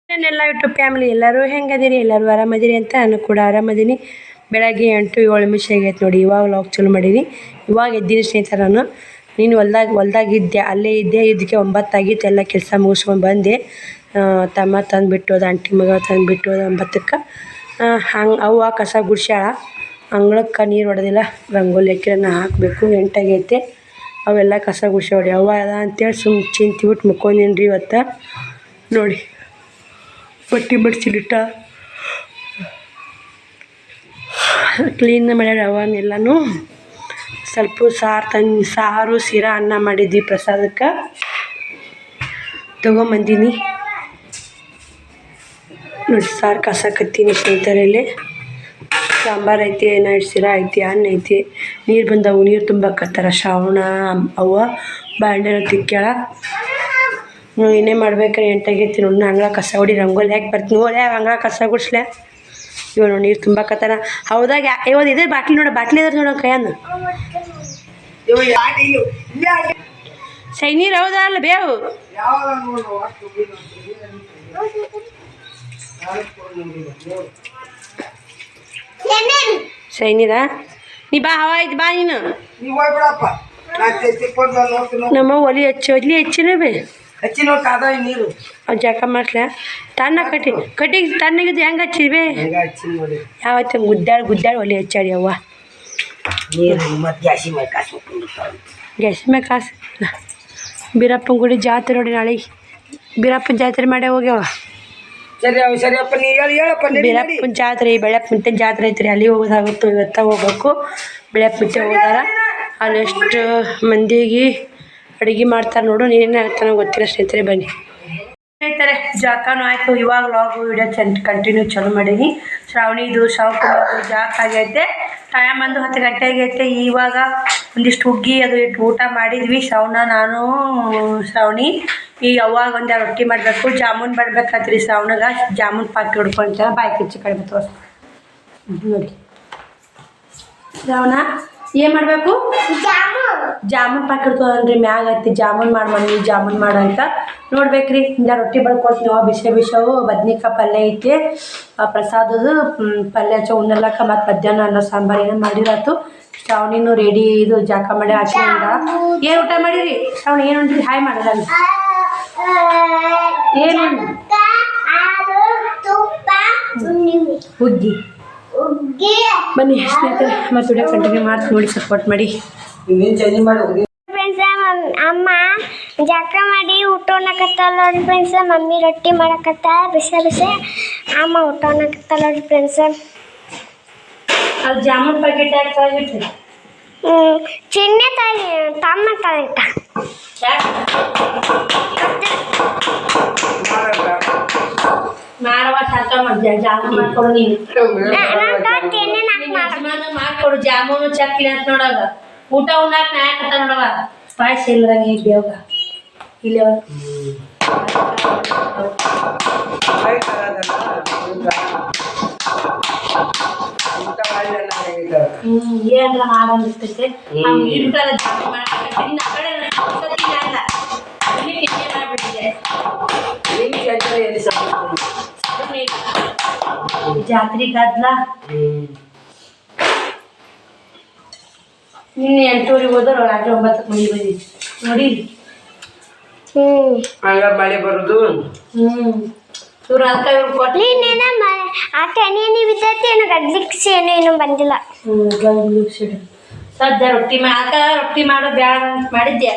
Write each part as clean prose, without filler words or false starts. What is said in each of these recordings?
ನನ್ನೆಲ್ಲ YouTube family ಎಲ್ಲರೂ ಹೆಂಗದಿರಿ, ಎಲ್ಲರೂ ಆರಾಮದಿರಿ ಅಂತ ನಾನು ಕೂಡ ಆರಾಮದೀನಿ. ಬೆಳಗ್ಗೆ 8-7 ನಿಮಿಷ ಆಗೈತೆ ನೋಡಿ. ಇವಾಗ ಲಾಗ್ ಚಾಲು ಮಾಡೀನಿ. ಇವಾಗ ಎದ್ದೀನಿ ಸ್ನೇಹಿತರೆ. ನೀನು ಹೊಲ್ದಾಗಿದ್ದೆ, ಅಲ್ಲೇ ಇದ್ದೆ. ಇದಕ್ಕೆ 9 ಆಗಿತ್ತು. ಎಲ್ಲ ಕೆಲಸ ಮುಗಿಸ್ಕೊಂಡು ಬಂದೆ. ತಮ್ಮ ತಂದುಬಿಟ್ಟು ಹೋದ, ಆಂಟಿ ಮಗ ತಂದುಬಿಟ್ಟು ಹೋದ 9ಕ್ಕೆ. ಹಂಗೆ ಅವ್ವ ಕಸ ಗುಡ್ಸ್ಯಾಳ. ಅಂಗಳಕ್ಕೆ ನೀರು ಹೊಡೆದಿಲ್ಲ, ರಂಗೋಲಿ ಹಾಕಿರನ್ನ ಹಾಕಬೇಕು. 8 ಆಗೈತೆ. ಅವೆಲ್ಲ ಕಸ ಗುಡ್ಸ್ಯಾವಡಿ ಅವ್ವ ಅದ ಅಂತೇಳಿ ಚಿಂತಿ ಬಿಟ್ಟು ಮುಕ್ಕೊಂದಿನ್ರಿ ಇವತ್ತು ನೋಡಿ. ಬಟ್ಟೆ ಮಡ್ಚಿಲಿಟ್ಟ ಕ್ಲೀನ್ ಮಾಡ್ಯಾರ ಅವನ್ನೆಲ್ಲನೂ. ಸ್ವಲ್ಪ ಸಾರು ಶಿರಾ ಅನ್ನ ಮಾಡಿದ್ವಿ ಪ್ರಸಾದಕ್ಕೆ, ತೊಗೊಂಬಂದೀನಿ ನೋಡಿ. ಸಾರು ಕಾಸಕತ್ತೀನಿ ಸ್ನೇಹಿತರೆ. ಇಲ್ಲಿ ಸಾಂಬಾರು ಐತಿ, ನೈಟ್ ಶಿರಾ ಐತಿ, ಅನ್ನ ಐತಿ. ನೀರು ಬಂದವು, ನೀರು ತುಂಬಕ್ಕತ್ತಾರ. ಶ್ರಾವಣ ಅವ್ವ ಬಾಂಡೆ ತಿಕ್ಕ್ಯಾಳ. ಏನೇ ಮಾಡ್ಬೇಕಾರೆ 8 ಆಗೈತಿ ನೋಡಿ. ಅಂಗಳ ಕಸ ಹೊಡಿ, ರಂಗೋಲಿ ಹಾಕಿ ಬರ್ತೀನಿ. ಓಲೆ ಅಂಗಳ ಕಸ ಗುಡ್ಸ್ಲೆ. ಇವ ನೋಡಿ ನೀರು ತುಂಬಾಕತ್ತಾನ. ಹೌದಾಗ ಇವತ್ತು ಇದೆ ಬಾಟ್ಲಿ ನೋಡ, ಬಾಟ್ಲಿ ಇದ್ರೆ ನೋಡೋ ಕೈಯನ್ನು ಸೈ ನೀರು ಹೌದಾ ಅಲ್ಲ ಬೇವು ಸೈ ನೀರ. ನೀ ಬಾ, ಹವಾ ಐತಿ ಬಾ. ನೀನು ನಮ್ಮ ಒಲಿ ಹೆಚ್ಚಿನ ಬೇ ಹಚ್ಚಿನ ಕಾದ ನೀರು ಅವು ಜಾಕ ಮಾಡ್ಸ್ಲ. ತಣ್ಣ ಕಟ್ಟಿಗೆ ತಣ್ಣಗಿದ್ದು ಹೆಂಗೆ ಹಚ್ಚಿದ್ವಿ? ಯಾವತ್ತು ಗುದ್ದಾಡಿ ಒಲಿ ಹಚ್ಚಾಡಿ ಅವ್ವ. ಗ್ಯಾಸಿ ಮೇಲೆ ಕಾಸು. ಬೀರಪ್ಪನ ಗುಡಿ ಜಾತ್ರೆ ನೋಡಿ ನಾಳೆ. ಬೀರಪ್ಪನ ಜಾತ್ರೆ ಮಾಡೇ ಹೋಗ್ಯಾವ. ಸರಿಯಪ್ಪ ನೀ ಹೇಳಪ್ಪ. ಬೀರಪ್ಪನ ಜಾತ್ರೆ, ಬೆಳಪ್ಪನ ಜಾತ್ರೆ ಐತ್ರಿ. ಅಲ್ಲಿ ಹೋಗೋದಾಗುತ್ತೋ ಇವತ್ತ ಹೋಗ್ಬೇಕು. ಬೆಳಪ್ಪನ ಹೋದಾರ ಅಲ್ಲಿ ಎಷ್ಟು ಮಂದಿಗೆ ಅಡುಗೆ ಮಾಡ್ತಾರೆ ನೋಡು. ನೀನೇನು ಹೇಳ್ತಾನೆ ಗೊತ್ತಿಲ್ಲ ಸ್ನೇಹಿತರೆ. ಬನ್ನಿ ಸ್ನೇಹಿತರೆ, ಜಾಕನೂ ಆಯಿತು. ಇವಾಗ ಲಾಗು ವಿಡಿಯೋ ಕಂಟಿನ್ಯೂ ಚಾಲು ಮಾಡೀನಿ. ಶ್ರಾವಣಿದು ಶಾವ್ಕು ಜಾಕ್ ಆಗೈತೆ. ಟೈಮ್ ಬಂದು 10 ಗಂಟೆ ಆಗೈತೆ. ಇವಾಗ ಒಂದಿಷ್ಟು ಹುಗ್ಗಿ ಅದು ಇಟ್ಟು ಊಟ ಮಾಡಿದ್ವಿ. ಶ್ರಾವಣಿ ಈಗ ಅವಾಗ ಒಂದು ರೊಟ್ಟಿ ಮಾಡಬೇಕು. ಜಾಮೂನ್ ಮಾಡ್ಬೇಕಾತ್ರಿ ಶ್ರಾವಣಿಗೆ. ಜಾಮೂನ್ ಪಾಕಿ ಹೊಡ್ಕೊಂತ ಬಾಯಿ ಕಿಚ್ಚಿ ಕಡಿಮೆ ತೋರಿಸ್ ನೋಡಿ. ಶ್ರಾವಣ ಏನು ಮಾಡಬೇಕು? ಜಾಮೂನ್ ಪಾಕೆಟ್ ತೊಗೊಂಡ್ರಿ. ಮ್ಯಾಗ ಐತಿ ಜಾಮೂನ್ ಮಾಡಿ ಜಾಮೂನ್ ಮಾಡಂತ ನೋಡ್ಬೇಕ್ರಿ. ಇಂದ ರೊಟ್ಟಿ ಬಡ್ಕೊಡ್ತೀನಿ. ಬಿಸವು ಬದ್ನಿಕಾಯಿ ಪಲ್ಯ ಐತಿ. ಪ್ರಸಾದದು ಪಲ್ಯ ಉಣ್ಣಲ್ಲಕ್ಕ. ಮತ್ತು ಮಧ್ಯಾಹ್ನ ಅನ್ನ ಸಾಂಬಾರು ಏನೋ ಮಾಡಿರಾತು. ಶ್ರಾವಣಿನೂ ರೆಡಿ. ಇದು ಜಾಕ ಮಾಡಿ ಹಾಕಿಂದ ಏನು ಊಟ ಮಾಡಿರಿ ಶ್ರಾವಣಿ? ಏನು ಉಂಟ್ರಿ? ಹಾಯ್ ಮಾಡೋದ ಏನು ಹುಗ್ಗಿ. ಬನ್ನಿ ಸ್ನೇಹಿತರೆ, ಮತ್ತೆ ವಿಡಿಯೋ ಕಂಟಿನ್ಯೂ ಮಾಡ್ತೀನಿ ನೋಡಿ. ಸಪೋರ್ಟ್ ಮಾಡಿ. ಅಮ್ಮ ಜಾಕ ಮಾಡಿ ಊಟ ಉಣ್ಣಕತ್ತಾಳ ನೋಡಿ ಫ್ರೆಂಡ್ಸ್. ಮಮ್ಮಿ ರೊಟ್ಟಿ ಮಾಡಕತ್ತಾಳ ಬಿಸಿ. ಅಮ್ಮ ಊಟ ಉಣ್ಣಕತ್ತಾಳ ನೋಡಿ ಫ್ರೆಂಡ್ಸ್. ಅದು ಜಾಮೂನ್ ಪ್ಯಾಕೆಟ್ ಯಾಕೆ ತಾಗಿಟ್ರಿ? ಚಿನ್ನೆ ತಮ್ಮ ತಾಗಿಟ್ಟ. ಮಾಡುವ ಸಾಕ ಮಾಡ್ದೆ ಜಾಮೂನ್ ಮಾಡ್ಕೊಡು. ನೀನು ಮಾಡ್ಕೊಡು ಜಾಮೂನು ಚಕ್ಲಿ ಅಂತ ನೋಡಾಗ. ಊಟ ಉಣ್ಣಾಕ ನಾ ಯಾಕತ್ತ ನೋಡವ. ಪಾಯಸ ಇಲ್ಲದಂಗೆ ಬೇಗ ಇಲ್ಲ ಏನ್ರ ಮಾಡಂದಿರ್ತೈತೆ. ಇಡ್ತಾರ ಜಾಮೂನ್ ಮಾಡಕತ್ತೀನಿ. ಆ ಕಡೆ ಜಾತ್ರೆ ಗದ್ಲ. ನಿನ್ನೆ 8:00 ಹೋದ್ರು, ರಾತ್ರಿ 9ಕ್ಕೆ ಮಳೆ ಬಂದಿದ್ವಿ ನೋಡಿ. ಹಂಗ ಮಳೆ ಬರುದು. ಇವ್ರು ಅಕ್ಕ ಇವ್ರು ಕೊಟ್ಟು ನೀನು ಬಿದ್ದೈತಿ. ಏನು ಗಡ್ಲಿಕ್ಸಿ ಏನು ಬಂದಿಲ್ಲ. ಸದ್ಯ ರೊಟ್ಟಿ ಅಕ್ಕ ರೊಟ್ಟಿ ಮಾಡೋ ಬ್ಯಾಡ ಅಂತ ಮಾಡಿದ್ದೆ.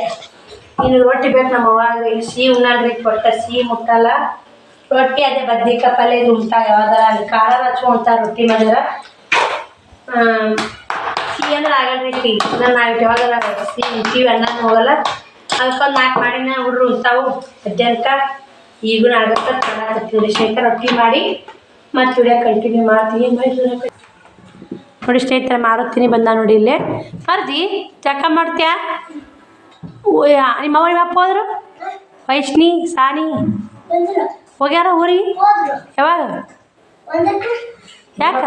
ಇನ್ನು ರೊಟ್ಟಿ ಬೇಕು ನಮ್ಮ ಅವಾಗ. ಸಿಹಿ ಉಣ್ಣಲ್ರಿ, ಕೊಟ್ಟ ಸಿಹಿ ಮುಟ್ಟಲ್ಲ. ರೊಟ್ಟಿ ಅದೇ ಬದ್ನಿಕಾಯಿ ಪಲ್ಯ ಇದು ಉಂಟಾಗ ಯಾವ್ದಾರ ಅಲ್ಲಿ ಖಾರ ಹಚ್ಕೊಂತಾರ ರೊಟ್ಟಿ ಮಾಡಿದ್ರೆ. ಸಿಹಿ ಅಂದ್ರೆ ಆಗಲ್ರಿ. ನಾವು ಯಾವಾಗಲ್ಲ ಸಿಹಿ ಅನ್ನನೂ ಹೋಗಲ್ಲ. ಅದಕ್ಕೊಂದು 4 ಮಾಡಿನ ಹುಡ್ರು ಉಂಟಾವು ಮಧ್ಯಾಹ್ನಕ್ಕೆ. ಈಗೂ ಆಗತ್ತೆ ಮಾಡಕತ್ತೀವಿ ಸ್ನೇಹಿತರೆ. ರೊಟ್ಟಿ ಮಾಡಿ ಮತ್ತು ವಿಡಿಯೋ ಕಂಟಿನ್ಯೂ ಮಾಡ್ತೀವಿ. ನೋಡಿ ಸ್ನೇಹಿತರೆ, ಮಾರುತ್ತೀನಿ ಬಂದ ನೋಡಿ. ಇಲ್ಲೇ ಕರ್ದಿ ಚಕ್ಕ ಮಾಡ್ತೀಯಾ? ನಿಮ್ಮ ಅವ್ವ ನಿಮ್ಮ ಅಪ್ಪ ಹೋದ್ರು? ವೈಷ್ಣಿ ಸಾನಿ ಹೋಗ್ಯಾರ ಊರಿಗೆ? ಯಾವಾಗ? ಯಾಕ?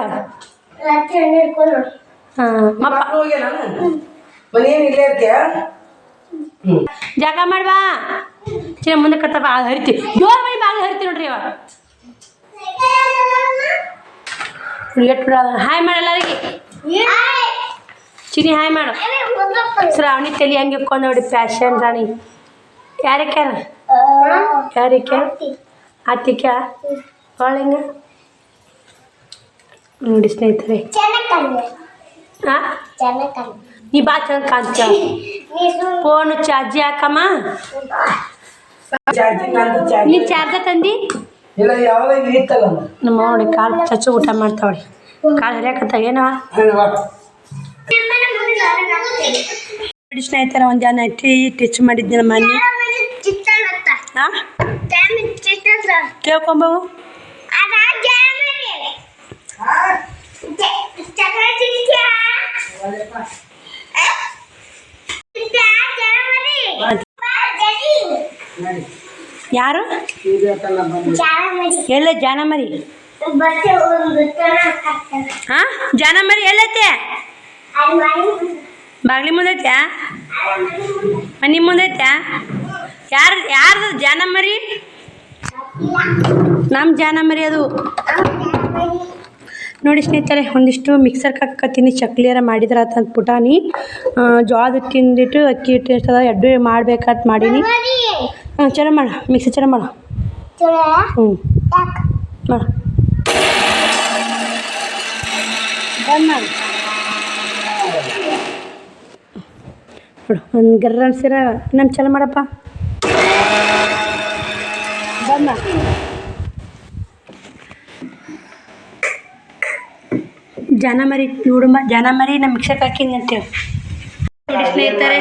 ಜಾಗ ಮಾಡ್ಬಾ. ಚಿನ್ನ ಮುಂದೆ ಕತ್ತ ಬಾಳ ಹರಿತೀವಿ. ಜೋರ್ ಮಾಡಿ ಬಾಗಿಲು ಹರಿತೀವಿ ನೋಡ್ರಿ. ಇವಾಗ ಹಾಯ್ ಮಾಡಲ್ಲ ಚಿನಿ ಹಾಯ್ ಮಾಡು. ಶ್ರಾವಣಿ ತಲೆ ಹಂಗೆ ಇಕ್ಕೊಂಡು ನೋಡಿ ಫ್ಯಾಷನ್ ರಾಣಿ. ಯಾರಕ್ಕೆ ಯಾರಕ್ಕೆ ಅತ್ತಿಕ್ಕ ಅವಳಿಂಗ ನೋಡಿ ಸ್ನೇಹಿತರೆ. ಹಾಂ ನೀ ಬಾ ಚಂದ ಕಾಣ್ತ. ಫೋನು ಚಾರ್ಜಿ ಹಾಕಮ್ಮ. ನೀ ಚಾರ್ಜರ್ ತಂದಿ ಇಲ್ಲ ಯಾವಾಗ ಇತ್ತಲ್ಲ ನಮ್ಮ ನೋಡಿ ಕಾಲು ಚಚ್ಚು ಊಟ ಮಾಡ್ತಾವಳಿ. ಕಾಲು ಹರಿಯಾಕತ್ತ ಏನವ ನೋಡಿ ಸ್ನೇಹಿತರ. ಒಂದು ನೈಟಿ ಟಿಚ್ ಮಾಡಿದ್ದೆ ನಮ್ಮ ಮನೆ. ಹಾಂ ಕೇಳ್ಕೊಂಬವು ಯಾರು ಎಲ್ಲ ಜಾನಮರಿ. ಹಾಂ ಜಾನಮರಿ ಎಲ್ಲೈತೆ? ಬಾಗ್ಲಿ ಮುಂದೈತ್ಯಾ? ಮನೆ ಮುಂದೈತ್ಯಾ? ಯಾರ್ದು ಜಾನಮರಿ? ನಮ್ಮ ಜಾನಮರಿ ಅದು. ನೋಡಿ ಸ್ನೇಹಿತರೆ, ಒಂದಿಷ್ಟು ಮಿಕ್ಸರ್ ಹಾಕತ್ತೀನಿ. ಚಕ್ಲಿಯಾರ ಮಾಡಿದ್ರ ಅಂತ ಪುಟಾಣಿ. ಜೋಳದ ತಿಂದಿಟ್ಟು ಅಕ್ಕಿ ಹಿಟ್ಟು ಇರ್ತದ ಎಡ್ಡು ಮಾಡ್ಬೇಕಂತ ಮಾಡೀನಿ. ಹಾಂ ಚಲೋ ಮಾಡು, ಮಿಕ್ಸಿ ಚಲೋ ಮಾಡು. ಹ್ಞೂ ಮಾಡು ಬಂದ್ ಮಾಡು. ನೋಡು ಒಂದು ಗರ್ರ ಅನ್ಸಿರ ನಮ್ಮ ಚಲೋ ಮಾಡಪ್ಪ. ಬಂದ್ ಮಾಡು. ಜಾನಮರಿ ನೋಡುಮ್ಮ, ಜಾನಮರಿ ನಮ್ಮ ಮಿಕ್ಸರ್ಗೆ ಹಾಕಿನಿ ಅಂತೇಳಿ. ನೋಡಿ ಸ್ನೇಹಿತರೆ,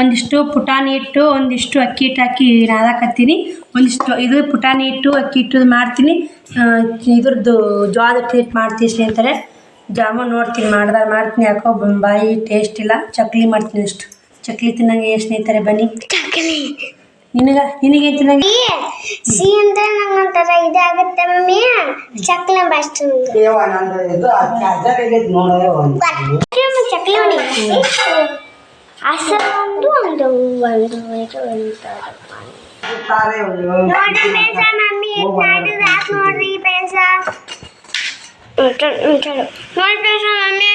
ಒಂದಿಷ್ಟು ಪುಟಾಣಿ ಹಿಟ್ಟು ಒಂದಿಷ್ಟು ಅಕ್ಕಿ ಹಿಟ್ಟು ಹಾಕಿ ನಾದಾಕತ್ತೀನಿ. ಒಂದಿಷ್ಟು ಇದು ಪುಟಾಣಿ ಹಿಟ್ಟು ಅಕ್ಕಿ ಹಿಟ್ಟು ಮಾಡ್ತೀನಿ. ಇದ್ರದ್ದು ಜೋಳದ ಹಿಟ್ಟು ಮಾಡ್ತೀನಿ ಸ್ನೇಹಿತರೆ. ಜಾಮೂನ್ ನೋಡ್ತೀನಿ ಮಾಡ್ತೀನಿ. ಯಾಕೋ ಬಾಯಿ ಟೇಸ್ಟ್ ಇಲ್ಲ. ಚಕ್ಲಿ ಮಾಡ್ತೀನಿ. ಅಷ್ಟು ಚಕ್ಲಿ ತಿನ್ನಂಗೆ ಸ್ನೇಹಿತರೆ ಬನ್ನಿ. ನಿನಗೆ ತಿನ್ನಂಗೆ ಸಿಹಿ ಅಂದ್ರೆ ನಂಗೆ ಒಂಥರ ಇದಾಗುತ್ತೆ ಮಮ್ಮಿ. ಚಕ್ಲಿ ಬೆಸ್ಟ್. ಚಕ್ಲಿ ನೋಡಿ ಅಸಲು ಒಂದು ಮಮ್ಮಿ ನೋಡ್ರಿ ಬೇಸ ನೋಡಿ ಮಮ್ಮಿ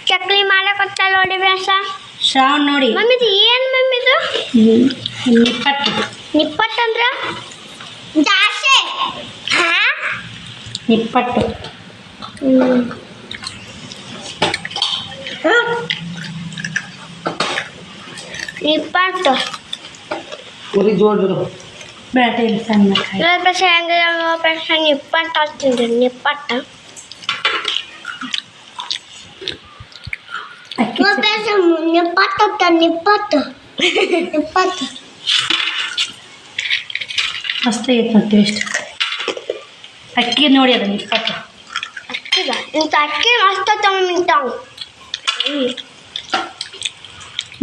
ಚಕ್ಲಿ ಮಾಡಕತ್ತ ನೋಡಿ ಬೇಸ. ಶ್ರಾವಣ್ ನೋಡಿ ಮಮ್ಮಿ ಇದು ಏನು ಮಮ್ಮಿ ಇದು? ನಿಪ್ಪಟ್ಟು. ನಿಪ್ಪಟ್ಟು ಅಂದ್ರೆ ಜಾಸ್ತಿ ನಿಪ್ಪಟ್ಟು. ನಿಪ್ಪಟ್ಟು ಉರಿ ಜೋಡ್ರು ಬೇಟೆ ಸಣ್ಣ ನಿಪ್ಪಟ್ಟು ಹಾಕ್ತಿದ್ರಿ. ನಿಪ್ಪಟ್ಟು ನಿಪ್ಪಟ್ಟು ನಿಪ್ಪಟ್ಟು ನಿಪ್ಪಟ್ಟು ಮಸ್ತ್ ಆಗೈತೆ ನೋಡಿ ಟೇಸ್ಟ್. ಅಕ್ಕಿ ನೋಡಿ ಅದು ನಿಪ್ಪಟ್ಟು. ಅಕ್ಕಿ ಮಸ್ತ್ ತಗೊಂಡು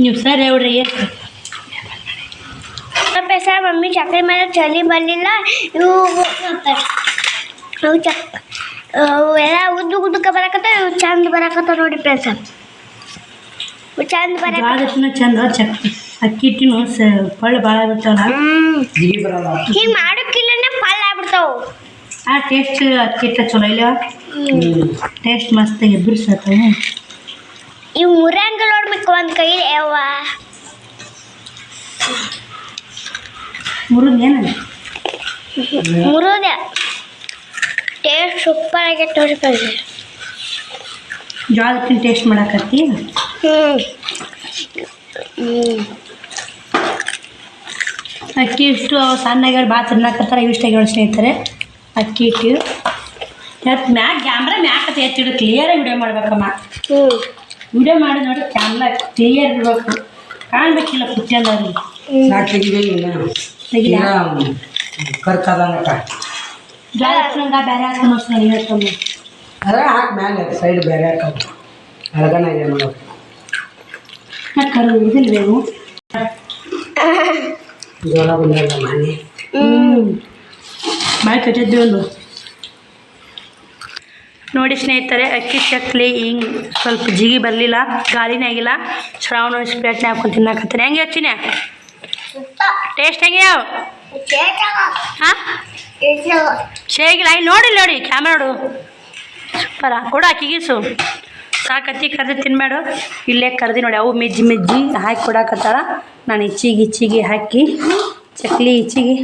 ನೀವು ಸರ್ ಹೇಳ್ರಿ ಏನು ಸರ್ ಮಮ್ಮಿ ಚಕ್ಲಿ ಮೇಲೆ ಚಳಿ ಬರಲಿಲ್ಲ. ಇವು ಎಲ್ಲ ಉದ್ದಕ್ಕೆ ಬರಕತ್ತ. ಇವು ಚಂದ ಬರಕತ್ತ ನೋಡಿ ಸರ್. ಚಂದ ಬರಕತ್ತ ಚಂದ. ಚಕ್ಲಿ ಅಕ್ಕಿ ಹಿಟ್ಟಿನ ಪಳ್ಳು ಭಾಳ ಆಗ್ಬಿಡ್ತಾವಲ್ಲ. ಹಿಂಗೆ ಮಾಡೋಕ್ಕಿಲ್ಲನೇ ಪಳ್ಳು ಆಗ್ಬಿಡ್ತಾವು. ಆ ಟೇಸ್ಟ್ ಅಕ್ಕಿ ಹಿಟ್ಟು ಚಲೋ ಇಲ್ಲ. ಟೇಸ್ಟ್ ಮಸ್ತ್ ಎಬ್ಬರಿಸತ್ತವು. ಇವು ಮುರಂಗ ನೋಡ್ಬೇಕು ಒಂದು ಕೈಲಿ. ಯವ್ವ ಮುರಿದೇನು ಮುರುದೆ ಟೇಸ್ಟ್ ಸೂಪರ್ ಆಗೈತೆ ನೋಡಿ. ಜೋಳದ ಹಿಟ್ಟಿನ ಟೇಸ್ಟ್ ಮಾಡಾಕತ್ತಿ. ಅಕ್ಕಿ ಇಷ್ಟು ಸಣ್ಣಾಗ್ಯಾರ ಭಾಳ ತಿನ್ನಕತ್ತಾರ. ಇಷ್ಟ ಆಗ್ಯಾವ ಸ್ನೇಹಿತರೆ ಅಕ್ಕಿ ಹಿಟ್ಟು. ಮ್ಯಾಕ್ ಕ್ಯಾಮ್ರಾ ಮ್ಯಾಕ್ ಎತ್ತಿಡು. ಕ್ಲಿಯರಾಗಿ ವಿಡಿಯೋ ಮಾಡ್ಬೇಕಮ್ಮ. ವಿಡಿಯೋ ಮಾಡಿ ನೋಡಿ ಕ್ಯಾಮ್ರಾ ಕ್ಲಿಯರ್ ಇರಬೇಕು. ಕಾಣ್ಬೇಕಿಲ್ಲ ಕುತ್ಕೊಂಡವ್ರಿಗೆ. ತೆಗಿಲ ಕರ್ಕದಂಗ ಜೋಳ ಹಿಟ್ಟಿನಂಗ ಬೇರೆ ಹಾಕೊಂಡು ನೋಡಿ ಹೇಳ್ಕೊಂಡು ಅದ್ರ ಹಾಕಿ ಮ್ಯಾಲೆ ಸೈಡ್ ಬೇರೆ ಹಾಕೋದು ಅಳಗನ ಇದೆ ಮಾಡೋದು. ಕರು ಇದಿಲ್ವೇನು ಜೋಳ ಬಂದಲ್ಲ ಮನೆ. ಬಾಯಿ ಕಟ್ಟಿದ್ವಿ ಒಂದು. ನೋಡಿ ಸ್ನೇಹಿತರೆ, ಅಕ್ಕಿ ಚಕ್ಲಿ ಹಿಂಗೆ ಸ್ವಲ್ಪ ಜಿಗಿ ಬರಲಿಲ್ಲ, ಗಾಳಿನೇ ಆಗಿಲ್ಲ. ಶ್ರಾವಣ ಪ್ಲೇಟ್ನ ಹಾಕೊಂಡು ತಿನ್ನಕತ್ತೀನಿ. ಹೆಂಗೆ ಹಚ್ಚಿನ ಟೇಸ್ಟ್ ಹೆಂಗೆ ಯಾವ? ಹಾಂ ಶೇಗಿಲ್ಲ ಇಲ್ಲಿ ನೋಡಿ ಕ್ಯಾಮ್ರಾ ನೋಡು ಸೂಪರ ಕೊಡು ಆಕಿಗೀಸು ಸಾಕತ್ತಿ ಕರೆದು ತಿನ್ಬೇಡ ಇಲ್ಲೇ ಕರೆದು ನೋಡಿ ಅವು ಮೆಜ್ಜಿ ಹಾಕಿ ಕೊಡಾಕತ್ತಾಳ ನಾನು ಹೆಚ್ಚಿಗೆ ಹಾಕಿ ಚಕ್ಲಿ ಹೆಚ್ಚಿಗೆ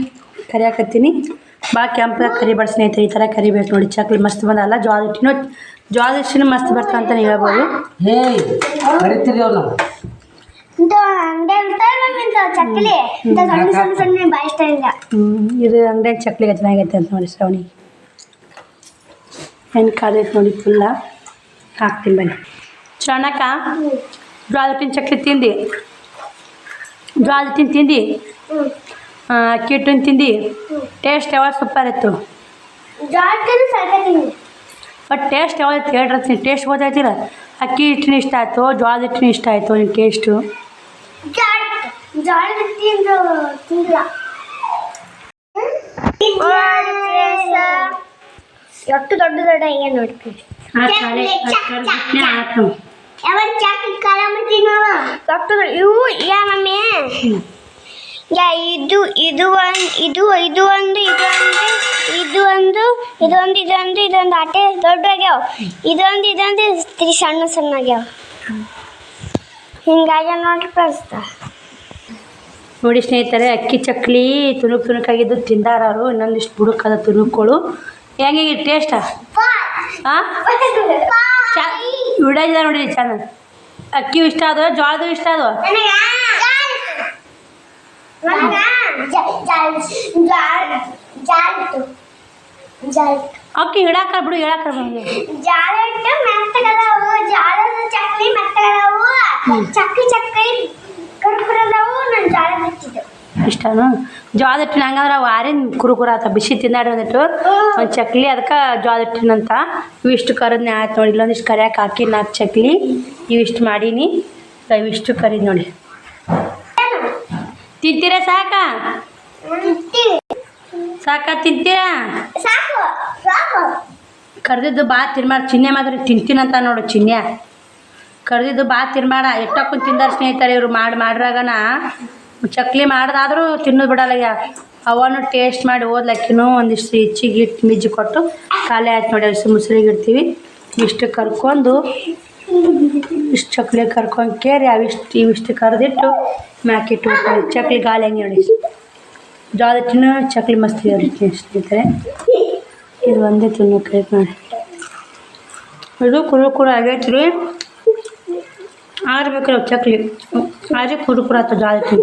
ಕರಿಯಾಕತ್ತೀನಿ ಭಾಳ ಕೆಂಪದಾಗ ಕರಿಬಾರ್ದು ಸ್ನೇಹಿತರೆ ಈ ಥರ ಕರಿಬೇಕು ನೋಡಿ ಚಕ್ಲಿ ಮಸ್ತ್ ಬಂದಲ್ಲ ಜೋಳದ ಹಿಟ್ಟಿನೂ ಮಸ್ತ್ ಬರ್ತಾವ ಅಂತ ಹೇಳ್ಬೋದು ಕರಿತೀರಿ ಅವ್ರು ಚಕ್ಕಲಿ ಸಣ್ಣ ಬಾಯಿ ಇಷ್ಟ ಇಲ್ಲ ಇದು ಅಂಗಡಿಯಾಗ ಚಕ್ಲಿಗೆ ಚೆನ್ನಾಗೈತೆ ಅಂತ ನೋಡಿ ಶ್ರವಣಿಗೆ ಏನು ಕಾದೈತೆ ನೋಡಿ ಫುಲ್ಲ ಹಾಕ್ತೀನಿ ಬನ್ನಿ ಶ್ರವಣಕ್ಕ ಜೋಳದ ಹಿಟ್ಟಿನ ಚಕ್ಲಿ ತಿಂದು ಜೋಳದ ಹಿಟ್ಟಿನ ತಿಂದು ಅಕ್ಕಿ ಹಿಟ್ಟಿನ ತಿಂದು ಟೇಸ್ಟ್ ಯಾವಾಗ ಸೂಪರ್ ಇತ್ತು ಬಟ್ ಟೇಸ್ಟ್ ಯಾವ್ದು ಹೇಳ್ರಿ ಟೇಸ್ಟ್ ಗೊತ್ತಾಯ್ತಿಲ್ಲ ಅಕ್ಕಿ ಹಿಟ್ಟಿನ ಇಷ್ಟ ಆಯಿತು ಜೋಳದ ಹಿಟ್ಟಿನ ಇಷ್ಟ ಆಯಿತು ನಿಮ್ಮ ಟೇಸ್ಟು ಎಷ್ಟು ದೊಡ್ಡ ಈಗ ನೋಡ್ತೀವಿ ಇವು ಯಾ ಮಮ್ಮಿ ಯಾ ಇದೊಂದು ಆಟೆ ದೊಡ್ಡ ಆಗ್ಯಾವ ಇದೊಂದು ಸಣ್ಣ ಆಗ್ಯಾವ ಹಿಂಗಾಗಿ ನೋಡ್ರಿ ಕಳಿಸ್ತಾ ನೋಡಿ ಸ್ನೇಹಿತರೆ ಅಕ್ಕಿ ಚಕ್ಲಿ ತುಣುಕಾಗಿದ್ದು ತಿಂದಾರು ಇನ್ನೊಂದಿಷ್ಟು ಬುಡುಕದ ತುಣುಕೋಳು ಹೆಂಗೆ ಟೇಸ್ಟಾ ಹಾಂ ವಿಡಿಯೋ ನೋಡಿ ಚಂದ ಅಕ್ಕಿ ಇಷ್ಟ ಅದು ಜೋಳದು ಇಷ್ಟ ಅದು ಅಕ್ಕಿ ಹಿಡಾಕ ಬಿಡು ಹೇಳಾಕ ಇಷ್ಟನು ಜೋಳದ ಹಿಟ್ಟಿನ ಹಂಗಂದ್ರೆ ಅವು ಆರಿನ ಕುರುಕುರು ಆತ ಬಿಸಿ ತಿಂದಾಡಿ ಒಂದಿಟ್ಟು ಒಂದು ಚಕ್ಲಿ ಅದಕ್ಕೆ ಜೋಳದ ಹಿಟ್ಟಿನಂತ ಇವಿಷ್ಟು ಕರದ್ನೆ ಆಯ್ತು ನೋಡಿ ಇಲ್ಲೊಂದಿಷ್ಟು ಕರಿಯಾಕೆ ಹಾಕಿ 4 ಚಕ್ಲಿ ಇವಿಷ್ಟು ಮಾಡೀನಿ ಇವಿಷ್ಟು ಕರಿದು ನೋಡಿ ತಿಂತೀರಾ ಸಾಕ ತಿಂತೀರಾ ಕರ್ದಿದ್ದು ಭಾಳ ತಿನ್ಮಾಡ ಚಿನ್ನೆ ಮಾತ್ರ ತಿಂತೀನಂತ ನೋಡು ಚಿನ್ನೆ ಕರ್ದಿದ್ದು ಭಾಳ ತಿನ್ಮಾಡ ಎಷ್ಟೊಕ್ಕೊಂದು ತಿಂದಾರ ಸ್ನೇಹಿತರೆ ಇವರು ಮಾಡ್ರಾಗನ ಚಕ್ಲಿ ಮಾಡ್ದಾದ್ರೂ ತಿನ್ನೋದು ಬಿಡಲ್ಲ ಅವನು ಟೇಸ್ಟ್ ಮಾಡಿ ಓದ್ಲಕ್ಕಿನೂ ಒಂದಿಷ್ಟು ಹೆಚ್ಚಿಗೆ ಹಿಟ್ಟು ಮಿಜ್ಜಿ ಕೊಟ್ಟು ಖಾಲಿ ಆಯ್ತು ನೋಡಿ ಅಷ್ಟು ಮುಸ್ರಿಗೆ ಇಡ್ತೀವಿ ಇಷ್ಟು ಕರ್ಕೊಂಡು ಇಷ್ಟು ಚಕ್ಲಿ ಕರ್ಕೊಂಡು ಕೇರಿ ಇವಿಷ್ಟು ಕರೆದಿಟ್ಟು ಮ್ಯಾಕಿಟ್ಟು ಚಕ್ಲಿ ಗಾಳಿ ಹಂಗೆ ನೋಡಿ ಜೋಳದ ಹಿಟ್ಟಿನ ಚಕ್ಲಿ ಮಸ್ತ್ ನೋಡಿ ಸ್ನೇಹಿತರೆ ಇದು ಒಂದೇ ತಿನ್ನೋಕೈತೆ ನೋಡಿ ಇದು ಕುರುಕುರು ಆಗೈತೆ ರೀ ಆರ್ಬೇಕು ಚಕ್ಲಿ ಆದ್ರೆ ಕುರುಕುರು ಆಯ್ತು ಜೋಳದ ಹಿಟ್ಟಿನ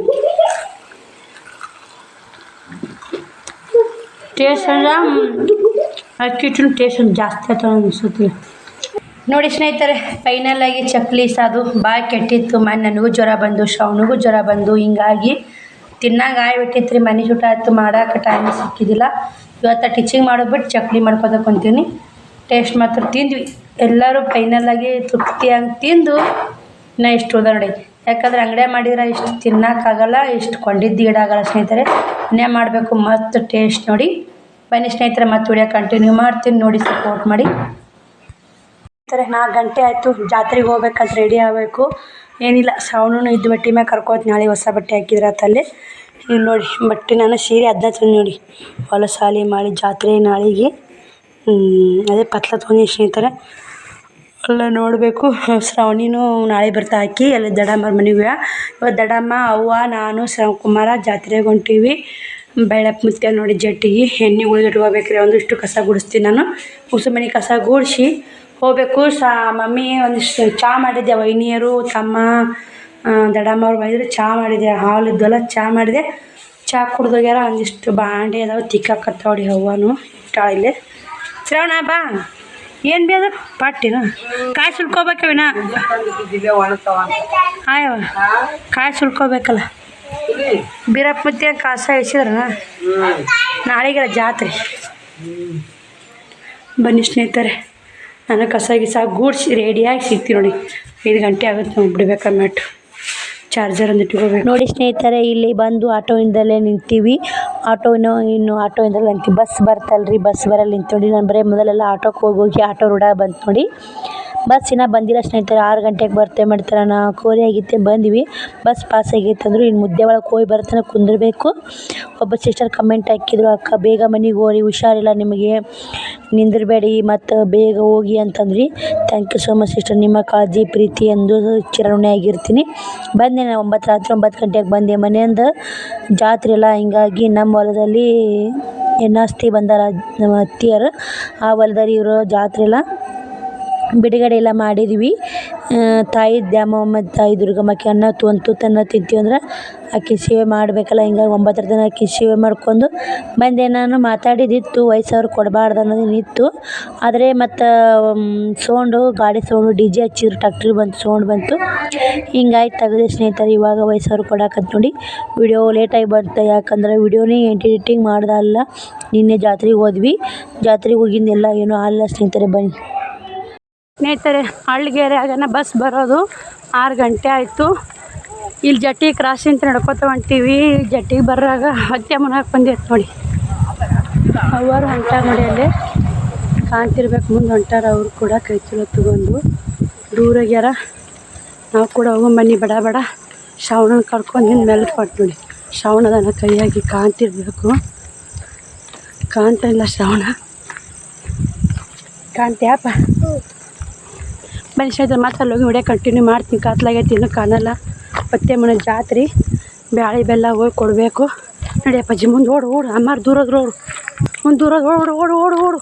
ಟೇಸ್ಟ್ ಅಂದ್ರೆ ಅಕ್ಕಿ ಹಿಟ್ಟಿನ ಟೇಸ್ಟ್ ಜಾಸ್ತಿ ಆಯ್ತು ಅನಿಸುತ್ತೆ ನೋಡಿ ಸ್ನೇಹಿತರೆ ಫೈನಲಾಗಿ ಚಕ್ಲಿ ಸಾದು ಭಾಳ ಕೆಟ್ಟಿತ್ತು ಮನೆ ನನಗೂ ಜ್ವರ ಬಂದು ಶ್ರವಣಿಗೂ ಜ್ವರ ಬಂದು ಹಿಂಗಾಗಿ ತಿನ್ನಂಗೆ ಆಗಿಬಿಟ್ಟಿತ್ತು ರೀ ಮನೆ ಊಟ ಆಯ್ತು ಮಾಡೋಕೆ ಟೈಮ್ ಸಿಕ್ಕಿದ್ದಿಲ್ಲ ಇವತ್ತು ಟೀಚಿಂಗ್ ಮಾಡೋಬಿಟ್ಟು ಚಕ್ಲಿ ಮಾಡ್ಕೊತ ಕುಂತೀನಿ ಟೇಸ್ಟ್ ಮಾತ್ರ ತಿಂದ್ವಿ ಎಲ್ಲರೂ ಫೈನಲಾಗಿ ತೃಪ್ತಿಯಾಗಿ ತಿಂದು ಇನ್ನೂ ಇಷ್ಟು ಉಳ್ದ ನೋಡಿ ಯಾಕಂದ್ರೆ ಅಂಗಡಿ ಮಾಡಿದ್ರೆ ಇಷ್ಟು ತಿನ್ನೋಕ್ಕಾಗಲ್ಲ ಇಷ್ಟು ಕೊಂಡಿದ್ದು ಈಡಾಗಲ್ಲ ಸ್ನೇಹಿತರೆ ಇನ್ನೇ ಮಾಡಬೇಕು ಮಸ್ತ್ ಟೇಸ್ಟ್ ನೋಡಿ ಬನ್ನಿ ಸ್ನೇಹಿತರೆ ಮತ್ತೆ ವಿಡಿಯೋ ಕಂಟಿನ್ಯೂ ಮಾಡ್ತೀನಿ ನೋಡಿ ಸಪೋರ್ಟ್ ಮಾಡಿ 4 ಗಂಟೆ ಆಯಿತು ಜಾತ್ರೆಗೆ ಹೋಗ್ಬೇಕಂತ ರೆಡಿ ಆಗಬೇಕು ಏನಿಲ್ಲ ಶ್ರವಣನು ಇದ್ದು ಬಟ್ಟೆ ಮ್ಯಾಗ ಕರ್ಕೋತ ನಾಳೆ ಹೊಸ ಬಟ್ಟೆ ಹಾಕಿದ್ರೆ ಆತಲ್ಲಿ ಈಗ ನೋಡಿ ಬಟ್ಟೆ ನಾನು ಸೀರೆ ಅದನ್ನ ತಂದು ನೋಡಿ ಹೊಲ ಸಾಲಿ ಮಾಡಿ ಜಾತ್ರೆ ನಾಳೆಗೆ ಅದೇ ಪತ್ಲ ತೊಗೊಂಡು ಸ್ನೇಹಿತರೆ ಎಲ್ಲ ನೋಡಬೇಕು ಶ್ರವಣಿನೂ ನಾಳೆ ಬರ್ತಾ ಹಾಕಿ ಎಲ್ಲ ದಡಮ್ಮರ ಮನೆಗೆ ಇವತ್ತು ದಡಮ್ಮ ಅವ್ವ ನಾನು ಶ್ರವಣಕುಮಾರ ಜಾತ್ರೆಗೆ ಹೊಂಟೀವಿ ಬೆಳಪ್ ಮುತ್ಯ ನೋಡಿ ಜಟ್ಟಿಗೆ ಎಣ್ಣೆ ಉಳಿದಿಟ್ಕೋಬೇಕ್ರಿ ಒಂದಿಷ್ಟು ಕಸ ಗುಡಿಸ್ತೀನಿ ನಾನು ಉಸು ಮನೆ ಕಸ ಗುಡಿಸಿ ಹೋಗಬೇಕು ಮಮ್ಮಿ ಒಂದಿಷ್ಟು ಚಹಾ ಮಾಡಿದ್ದೆ ವೈನಿಯರು ತಮ್ಮ ದಡಮ್ಮ ಅವ್ರು ಬಂದಿದ್ರು ಚಹಾ ಮಾಡಿದೆ ಹಾಲು ಇದ್ದಲ್ಲ ಚಹಾ ಮಾಡಿದೆ ಚಹಾ ಕುಡ್ದೋಗ್ಯಾರ ಒಂದಿಷ್ಟು ಬಾಂಡೆ ಅದಾವೆ ತಿಕ್ಕಾಕತ್ತಾವಡಿ ಹವ್ವನು ಇಟ್ಟಾಳಿಲ್ಲೇ ಶ್ರವಣ ಬಾ ಏನು ಬೇದ ಪಟ್ಟಿನ ಕಾಯಿ ಸುಲ್ಕೋಬೇಕವಿನ ಆಯವ ಕಾಯಿ ಸುಲ್ಕೋಬೇಕಲ್ಲ ಬೀರಪ್ಪ ಮತ್ತೆ ಕಾಸ ಇಳಿಸಿದ್ರನ ನಾಳೆಗೆಲ್ಲ ಜಾತ್ರೆ ಬನ್ನಿ ಸ್ನೇಹಿತರೆ ನಾನು ಕಸ ಗಿಸ ಗೂಡ್ಸಿ ರೆಡಿಯಾಗಿ ಸಿಗ್ತೀವಿ ನೋಡಿ 5 ಗಂಟೆ ಆಗುತ್ತೆ ನಾವು ಬಿಡ್ಬೇಕು ಮ್ಯಾಟು ಚಾರ್ಜರ್ ಒಂದು ಇಟ್ಕೋಬೇಕು ನೋಡಿ ಸ್ನೇಹಿತರೆ ಇಲ್ಲಿ ಬಂದು ಆಟೋಯಿಂದಲೇ ನಿಂತೀವಿ ಇನ್ನು ಆಟೋಯಿಂದಲೇ ನಿಂತೀವಿ ಬಸ್ ಬರ್ತಲ್ರಿ ಬಸ್ ಬರಲ್ಲಿ ನಿಂತು ನೋಡಿ ನಾನು ಬರೀ ಮೊದಲೆಲ್ಲ ಆಟೋಕ್ಕೆ ಹೋಗಿ ಆಟೋ ರೂಢ ಬಂತು ನೋಡಿ ಬಸ್ ಇನ್ನೂ ಬಂದಿಲ್ಲ ಸ್ನೇಹಿತರೆ. 6 ಗಂಟೆಗೆ ಬರ್ತೇವೆ ಮಾಡ್ತಾರೆ. 4 ಆಗಿತ್ತೆ ಬಂದ್ವಿ. ಬಸ್ ಪಾಸ್ ಆಗೈತೆ ಅಂದರು. ಇನ್ನು ಮುದ್ದೆ ಒಳಗೆ ಹೋಗಿ ಬರ್ತಾನೆ ಕುಂದಿರ್ಬೇಕು. ಒಬ್ಬ ಸಿಸ್ಟರ್ ಕಮೆಂಟ್ ಹಾಕಿದ್ರು, ಅಕ್ಕ ಬೇಗ ಮನೆಗೆ ಹೋಗ್ರಿ, ಹುಷಾರಿಲ್ಲ ನಿಮಗೆ, ನಿಂದಿರಬೇಡಿ ಮತ್ತು ಬೇಗ ಹೋಗಿ ಅಂತಂದ್ರಿ. Thank you so much sister. ನಿಮ್ಮ ಕಾಳಜಿ ಪ್ರೀತಿ ಎಂದು ಚಿರಋಣಿಯಾಗಿರ್ತೀನಿ. ಬಂದೆ ನಾನು ರಾತ್ರಿ 9 ಗಂಟೆಗೆ ಬಂದೆ. ಮನೆಯಿಂದ ಜಾತ್ರೆ ಎಲ್ಲ, ಹಿಂಗಾಗಿ ನಮ್ಮ ಹೊಲದಲ್ಲಿ ಎನ್ನಾಸ್ತಿ ಬಂದಾರ ನಮ್ಮ ಅತ್ತಿಯರು. ಆ ಹೊಲದಲ್ಲಿ ಇರೋ ಜಾತ್ರೆ ಎಲ್ಲ ಬಿಡುಗಡೆ ಎಲ್ಲ ಮಾಡಿದ್ವಿ. ತಾಯಿ ದ್ಯಾಮವ್ವ ತಾಯಿ ದುರ್ಗಮ್ಮಕ್ಕೆ ಅನ್ನ ತನ್ನ ತಿಂತೀವಿ ಅಂದ್ರೆ ಆಕೆ ಸೇವೆ ಮಾಡಬೇಕಲ್ಲ. ಹಿಂಗಾಗಿ 9 ದಿನ ಆಕೆ ಸೇವೆ ಮಾಡ್ಕೊಂಡು ಬಂದೆ. ನಾನು ಮಾತಾಡಿದಿತ್ತು ವಯಸ್ಸವ್ರು ಕೊಡಬಾರ್ದು ಅನ್ನೋದೇನಿತ್ತು. ಆದರೆ ಮತ್ತು ಗಾಡಿ ಸೌಂಡು DJ ಹಚ್ಚಿದ್ರು, ಟ್ಯಾಕ್ಟ್ರಿ ಬಂತು, ಸೌಂಡ್ ಬಂತು. ಹಿಂಗಾಗಿ ತೆಗೆದೆ ಸ್ನೇಹಿತರೆ. ಇವಾಗ ವಯಸ್ಸವ್ರು ಕೊಡಾಕತ್ತು ನೋಡಿ. ವಿಡಿಯೋ ಲೇಟಾಗಿ ಬಂತು, ಯಾಕಂದ್ರೆ ವಿಡಿಯೋನೇ ಎಡಿಟಿಂಗ್ ಮಾಡ್ದಲ್ಲ. ನಿನ್ನೆ ಜಾತ್ರೆಗೆ ಹೋದ್ವಿ. ಜಾತ್ರೆಗೆ ಹೋಗಿದ್ದೆಲ್ಲ ಏನೂ ಆಗಲ್ಲ ಸ್ನೇಹಿತರೆ. ಬನ್ನಿ ಸ್ನೇಹಿತರೆ, ಹಳ್ಳಿಗೆರೆಯಾಗನ ಬಸ್ ಬರೋದು 6 ಗಂಟೆ ಆಯಿತು. ಇಲ್ಲಿ ಜಟ್ಟಿ ಕ್ರಾಸಿಂತ ನಡ್ಕೊತ ಹೊಂಟೀವಿ. ಜಟ್ಟಿಗೆ ಬರ್ರಾಗ ಹತ್ಯೆ ಮನಾಗ ಬಂದೈತೆ ನೋಡಿ. ಅವರು ಹೊಂಟಾರ ನೋಡಿ, ಅಲ್ಲಿ ಕಾಣ್ತಿರ್ಬೇಕು ಮುಂದೆ ಹೊಂಟಾರ. ಅವ್ರು ಕೂಡ ಕೈ ಚಲೋ ತಗೊಂಡು ದೂರಾಗ್ಯಾರ. ನಾವು ಕೂಡ ಹೋಗೋ ಬನ್ನಿ ಬಡ ಬಡ. ಶ್ರಾವಣನ ಕರ್ಕೊಂಡು ಹಿಂದೆ ಮೇಲೆ ಕೊಟ್ಟು ನೋಡಿ. ಶ್ರಾವಣದನ್ನ ಕೈಯಾಗಿ ಕಾಣ್ತಿರ್ಬೇಕು. ಕಾಣ್ತಾ ಇಲ್ಲ ಶ್ರಾವಣ. ಕಾಣ್ತೀಯಪ್ಪ? ಬನ್ನಿ ಸ್ನೇಹಿತರೆ, ಮತ್ತೆ ಅಲ್ಲಿ ಹೋಗಿ ವಿಡಿಯೋ ಕಂಟಿನ್ಯೂ ಮಾಡ್ತೀನಿ. ಕಾತ್ಲಾಗೈತಿ, ಇನ್ನೂ ಕಾಣಲ್ಲ. ಮತ್ತೆ ಮನೆ ಜಾತ್ರೆ ಬ್ಯಾಳೆ ಬೆಲ್ಲ ಹೋಗಿ ಕೊಡಬೇಕು. ನಡಿಯಪ್ಪಾಜಿ ಮುಂದೆ ಓಡು. ಅಮ್ಮಾರು ದೂರದ್ರು ಓಡು, ಮುಂದೆ ದೂರದ ಓಡು.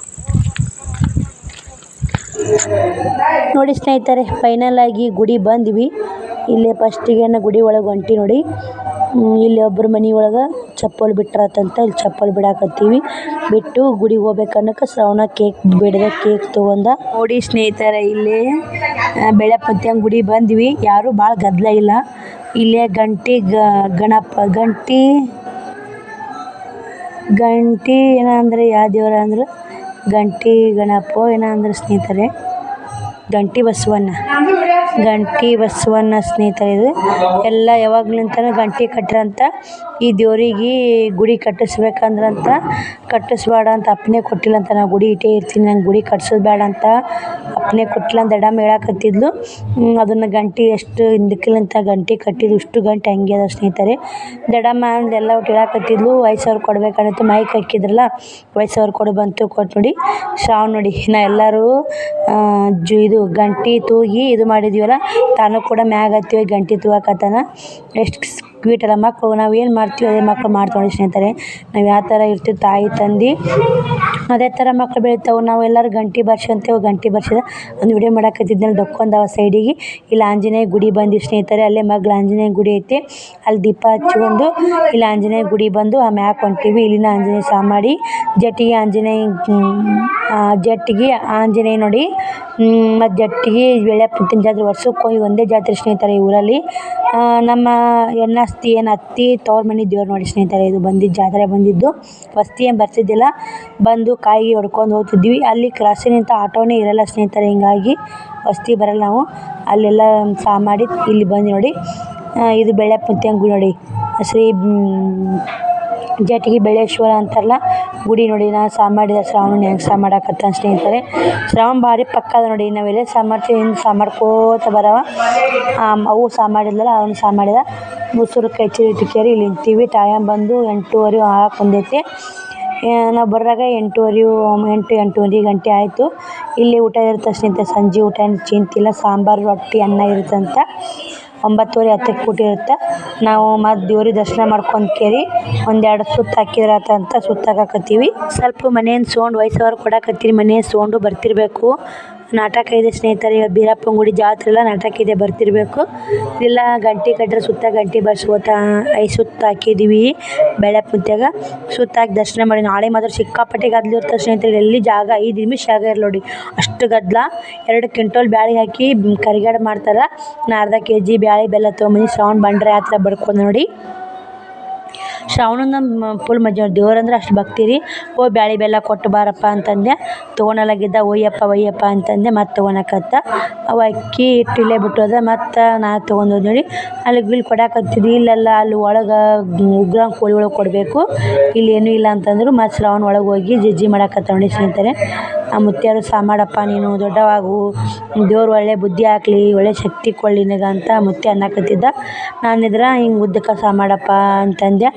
ನೋಡಿ ಸ್ನೇಹಿತರೆ, ಫೈನಲ್ ಆಗಿ ಗುಡಿ ಬಂದ್ವಿ. ಇಲ್ಲೇ ಫಸ್ಟಿಗೆ ಗುಡಿ ಒಳಗೆ ಹೊಂಟಿ ನೋಡಿ. ಇಲ್ಲಿ ಒಬ್ಬರು ಮನೆ ಒಳಗೆ ಚಪ್ಪಲ್ ಬಿಟ್ರಾತಂತ ಇಲ್ಲಿ ಚಪ್ಪಲ್ ಬಿಡಾಕತ್ತೀವಿ. ಬಿಟ್ಟು ಗುಡಿಗೆ ಹೋಗ್ಬೇಕನ್ನಕ್ಕೆ ಶ್ರಾವಣ ಕೇಕ್ ತೊಗೊಂಡ. ನೋಡಿ ಸ್ನೇಹಿತರೆ, ಇಲ್ಲೇ ಬೆಳಪತ್ಯಂಗ ಗುಡಿ ಬಂದ್ವಿ. ಯಾರೂ ಭಾಳ ಗದ್ದಲ ಇಲ್ಲ. ಇಲ್ಲೇ ಗಂಟಿ ಏನಂದ್ರೆ ಯಾವ ದೇವರ ಅಂದ್ರೆ ಗಂಟಿ ಗಣಪ ಏನಂದ್ರೆ ಸ್ನೇಹಿತರೆ, ಗಂಟಿ ಬಸವಣ್ಣ ಸ್ನೇಹಿತರೆ. ಇದು ಎಲ್ಲ ಯಾವಾಗ್ಲಿಂತನೂ ಗಂಟಿ ಕಟ್ಟ್ರಂತ. ಈ ದೇವ್ರಿಗೆ ಗುಡಿ ಕಟ್ಟಿಸ್ಬೇಕಂದ್ರಂತ, ಕಟ್ಟಿಸ್ಬೇಡ ಅಂತ ಅಪ್ಪಣೆ ಕೊಟ್ಟಿಲ್ಲ ಅಂತ. ನಾವು ಗುಡಿ ಇಟ್ಟೇ ಇರ್ತೀನಿ, ನಂಗೆ ಗುಡಿ ಕಟ್ಸೋದು ಬೇಡ ಅಂತ ಅಪ್ಪಣೆ ಕೊಟ್ಟಿಲ್ಲ ಅಂತ ದಡಮ್ಮ ಹೇಳಾಕತ್ತಿದ್ಲು. ಅದನ್ನು ಗಂಟಿ ಎಷ್ಟು ಹಿಂದಕ್ಕಿಲ್ಲಂತ ಗಂಟಿ ಕಟ್ಟಿದ್ದು, ಇಷ್ಟು ಗಂಟೆ ಹಂಗೆ ಅದ ಸ್ನೇಹಿತರೆ. ದಡಮ್ಮ ಅಂದೆಲ್ಲ ಒಟ್ಟು ಹೇಳಾಕತ್ತಿದ್ಲು. ವಯಸ್ಸವ್ರು ಕೊಡ್ಬೇಕನ್ನತ್ತು. ಮೈಕ್ ಹಾಕಿದ್ರಲ್ಲ, ವಯಸ್ಸವ್ರು ಬಂತು ಕೊಟ್ಟು ನೋಡಿ. ಶ್ರಾವಣ ನೋಡಿ, ನಾ ಎಲ್ಲರೂ ಇದು ಗಂಟಿ ತೂಗಿ ಇದು ಮಾಡಿದ್ವಲ್ಲ, ತಾನು ಕೂಡ ಮ್ಯಾಗ ಹತ್ತೀವಿ ಗಂಟಿ ತೂಗಾಕತ್ತಾನ. ಎಷ್ಟು ಸ್ವೀಟ್ ಅಲ್ಲ ಮಕ್ಕಳು. ನಾವು ಏನು ಮಾಡ್ತೀವಿ ಅದೇ ಮಕ್ಕಳು ಮಾಡ್ತಾವೆ ಸ್ನೇಹಿತರೆ. ನಾವು ಯಾವ ಥರ ಇರ್ತೀವಿ ತಾಯಿ ತಂದು ಅದೇ ಥರ ಮಕ್ಕಳು ಬೆಳಿತಾವೆ. ನಾವು ಎಲ್ಲರೂ ಗಂಟಿ ಬರ್ಸಂತೇವೆ. ಗಂಟಿ ಬರ್ಸಿದ ಒಂದು ವಿಡಿಯೋ ಮಾಡಾಕತ್ತಿದ್ನಲ್ಲಿ ದೊಕ್ಕೊಂಡವ ಸೈಡಿಗೆ. ಇಲ್ಲಿ ಆಂಜನೇಯ ಗುಡಿ ಬಂದ್ವಿ ಸ್ನೇಹಿತರೆ. ಅಲ್ಲೇ ಮಗ್ಳು ಆಂಜನೇಯ ಗುಡಿ ಐತಿ, ಅಲ್ಲಿ ದೀಪ ಹಚ್ಕೊಂಡು ಇಲ್ಲಿ ಆಂಜನೇಯ ಗುಡಿ ಬಂದು ಆ ಮ್ಯಾಕ್ ಹೊಂಟೀವಿ. ಇಲ್ಲಿನ ಆಂಜನೇಯ ಸಾಮಾಡಿ ಜಟ್ಟಿಗೆ ಆಂಜನೇಯ ನೋಡಿ. ಮತ್ತು ಜಟ್ಟಿಗೆ ಬೆಳ್ಯಪ್ಪನ ಜಾತ್ರೆ ವರ್ಷಕ್ಕೆ ಹೋಗಿ ಒಂದೇ ಜಾತ್ರೆ ಸ್ನೇಹಿತರೆ ಈ ಊರಲ್ಲಿ. ನಮ್ಮ ಎನ್ನಾಸ್ತಿ ಅತ್ತಿ ತವ್ರ ಮನೆ ದೇವ್ರು ನೋಡಿ ಸ್ನೇಹಿತರೆ. ಇದು ಬಂದಿದ್ದು ಜಾತ್ರೆ ಬಂದಿದ್ದು. ವಸ್ತಿ ಏನು ಬರ್ತಿದ್ದಿಲ್ಲ, ಬಂದು ಕಾಯಿಗೆ ಹೊಡ್ಕೊಂಡು ಹೋಗ್ತಿದ್ವಿ. ಅಲ್ಲಿ ಕ್ರಾಸಿನಿಂದ ಆಟೋನೇ ಇರಲ್ಲ ಸ್ನೇಹಿತರೆ. ಹಿಂಗಾಗಿ ವಸ್ತಿ ಬರಲ್ಲ ನಾವು. ಅಲ್ಲೆಲ್ಲ ಸಾಮಾಡಿ ಇಲ್ಲಿ ಬಂದು ನೋಡಿ. ಇದು ಬೆಳ್ಯಪ್ಪನ ಗುಡಿ ನೋಡಿ. ಶ್ರೀ ಜಟ್ಟಿಗೆ ಬೆಳ್ಳೇಶ್ವರ ಅಂತಾರಲ್ಲ ಗುಡಿ ನೋಡಿ. ನಾನು ಮಾಡಿದ ಶ್ರಾವಣ ಹೆಂಗೆ ಮಾಡಾಕತ್ತಾನ ಸ್ನೇಹಿತರೆ. ಶ್ರಾವಣ ಭಾರಿ ಪಕ್ಕದ ನೋಡಿ. ನಾವೆಲ್ಲೇ ಮಾಡ್ತೀವಿ, ಹಿಂದೆ ಮಾಡ್ಕೋತ ಬರವ. ಅವು ಮಾಡಿದ್ಲಲ್ಲ, ಅವನು ಮಾಡಿದ. ಮುಸುರು ಕೈಚಿ ಇಟ್ಕೇರಿ ಇಲ್ಲಿ ನಿಂತೀವಿ. ಟೈಮ್ ಬಂದು 8:30 ಆಗಕ್ಕೆ ಬಂದೈತಿ. ನಾವು ಬರ್ರಾಗ 8:30 ಗಂಟೆ ಆಯಿತು. ಇಲ್ಲಿ ಊಟ ಇರುತ್ತೆ ಸ್ನೇಹಿತರೆ. ಸಂಜೆ ಊಟ ಏನು ಚಿಂತಿಲ್ಲ. ಸಾಂಬಾರು, ರೊಟ್ಟಿ, ಅನ್ನ ಇರುತ್ತಂತ. 9:30 10ಕ್ಕೆ ಕೂಟಿರುತ್ತೆ. ನಾವು ಮತ್ತು ದೇವ್ರಿಗೆ ದರ್ಶನ ಮಾಡ್ಕೊಂಡು ಕೇರಿ 1-2 ಸುತ್ತು ಹಾಕಿದ್ರಾತಂತ ಸುತ್ತಾಕತ್ತೀವಿ. ಸ್ವಲ್ಪ ಮನೆಯಿಂದ ಸೌಂಡ್ ವಯಸ್ಸವ್ರು ಕೊಡಾಕತ್ತೀರಿ. ಮನೆಯ ಸೌಂಡು ಬರ್ತಿರಬೇಕು. ನಾಟಕ ಇದೆ ಸ್ನೇಹಿತರೆ. ಬೀರಪ್ಪನ ಗುಡಿ ಜಾತ್ರೆ ಎಲ್ಲ ನಾಟಕ ಇದೆ, ಬರ್ತಿರಬೇಕು. ಇಲ್ಲ ಗಂಟೆ ಕಟ್ಟರೆ ಸುತ್ತ ಗಂಟೆ ಬರ್ಸ್ಕೋತ 5 ಸುತ್ತು ಹಾಕಿದ್ದೀವಿ. ಬೆಳಪ್ಪುತ್ಯಾಗ ಸುತ್ತ ಹಾಕಿ ದರ್ಶನ ಮಾಡಿ. ನಾಳೆ ಮಾತ್ರ ಸಿಕ್ಕಾಪಟ್ಟೆ ಗದ್ದಲ ಇರ್ತಾರೆ ಸ್ನೇಹಿತರೆ. ಎಲ್ಲಿ ಜಾಗ 5 ನಿಮಿಷ ಜಾಗ ಇರಲಿ ನೋಡಿ, ಅಷ್ಟು ಗದ್ದಲ. 2 ಕ್ವಿಂಟಲ್ ಬ್ಯಾಳೆ ಹಾಕಿ ಕರಿಗಡೆ ಮಾಡ್ತಾರೆ. ಅರ್ಧ kg ಬ್ಯಾಳೆ ಬೆಲ್ಲ ತೊಗೊಂಬಂದು ಶ್ರಾವಣ ಬಂಡ್ರೆ ಆ ಥರ ಬಡ್ಕೊಂಡು ನೋಡಿ. ಶ್ರಾವಣನ ಫುಲ್ ಮಜಾ. ದೇವ್ರಂದ್ರೆ ಅಷ್ಟು ಭಕ್ತಿ ರೀ. ಬ್ಯಾಳೆ ಬೆಲ್ಲ ಕೊಟ್ಟು ಬಾರಪ್ಪ ಅಂತಂದೆ. ತೊಗೊಳಲಾಗಿದ್ದ ಒಯ್ಯಪ್ಪ ಅಂತಂದೆ. ಮತ್ತು ತೊಗೊಳಕತ್ತ ಅವು ಅಕ್ಕಿ ಇಟ್ಟಿಲ್ಲೇ ಬಿಟ್ಟೋದ. ಮತ್ತು ನಾನು ತೊಗೊಂಡೋದು ನೋಡಿ. ಅಲ್ಲಿ ಬಿಲ್ ಕೊಡಾಕತ್ತಿದ್ವಿ. ಇಲ್ಲೆಲ್ಲ ಅಲ್ಲಿ ಒಳಗೆ ಉಗ್ರ ಕೋಳಿ ಒಳಗೆ ಕೊಡಬೇಕು, ಇಲ್ಲಿ ಏನೂ ಇಲ್ಲ ಅಂತಂದ್ರು. ಮತ್ತು ಶ್ರಾವಣ ಒಳಗೆ ಹೋಗಿ ಜಜ್ಜಿ ಮಾಡಾಕತ್ತ ನೋಡಿ ಸ್ನೇಹಿತರೆ. ಆ ಮುತ್ಯಾರು ಸಾಮಾಡಪ್ಪ ನೀನು ದೊಡ್ಡವಾಗು, ದೇವ್ರು ಒಳ್ಳೆ ಬುದ್ಧಿ ಹಾಕ್ಲಿ, ಒಳ್ಳೆ ಶಕ್ತಿ ಕೊಡಲಿ ನಿನಗೆ ಅಂತ ಮುತ್ಯ ಅನ್ನಕತ್ತಿದ್ದ. ನಾನಿದ್ರೆ ಹಿಂಗೆ ಉದ್ದಕ್ಕೆ ಸಾಮಾಡಪ್ಪ ಅಂತಂದೆ.